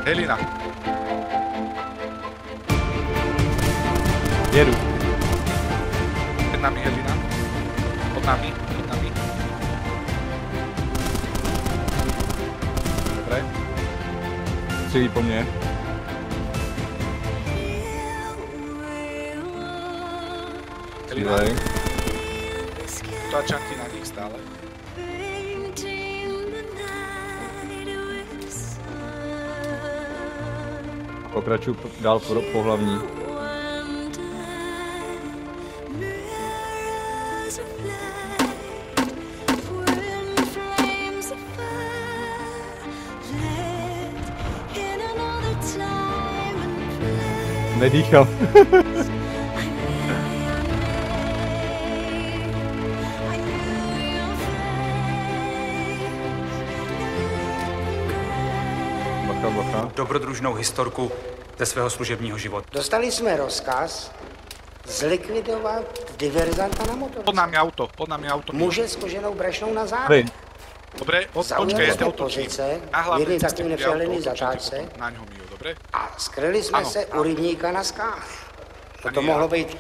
Helina. Jedu. Před nami Helina. Pod nami. Dobre. Střílí po mně. Střílej. Tlačám ti na nich stále. Pokračuju dál po hlavní. Nedýchal. Bacha. Dobrodružnou historku ze svého služebního života. Dostali jsme rozkaz zlikvidovat diverzanta na motoru. Pod námi auto. Muže s koženou brašnou na zádu. Dobre, počkej, ja ťa otočím. Na hlavnej ceste bude auto, otočím na ňo Mio, dobre? A skryli jsme se u rybníka na skách. No to mohlo být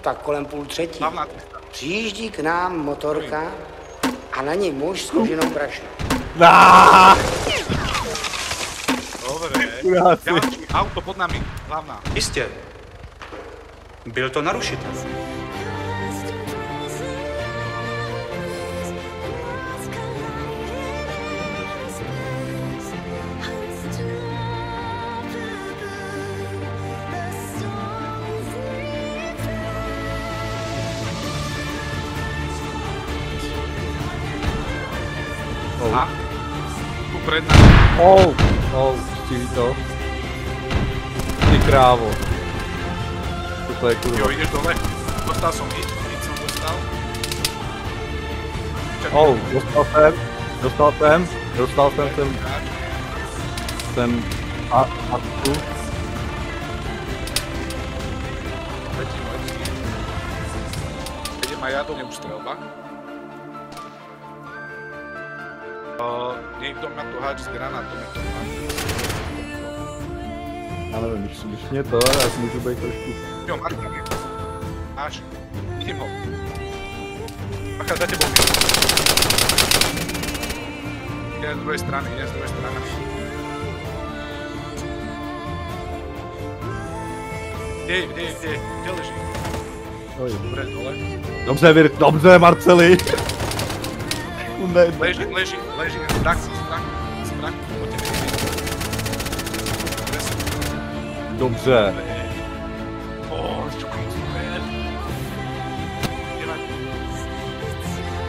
tak kolem 2:30. Přijíždí k nám motorka a na ní muž s koženou brašnou. Dobre, auto pod nami, hlavná. Jistě. Byl to narušitel. A tu pred nami. Střílí to. Ty krávo. To je kurva. Jo, ideš dole. Dostal som hit som dostal. Dostal jsem sem a tu. Letím. Idem aj ja do neústrelba. Niekto ma tu háči s granátometom. Já nevím, když mě to, já si můžu být trošku... Jo, Marka, máš. Vidím ho. Bacha, za tebou. Idem z druhej strany. Kde leží? Dobre, dole. Dobře, Marceli. Leží. Strach. Dobře.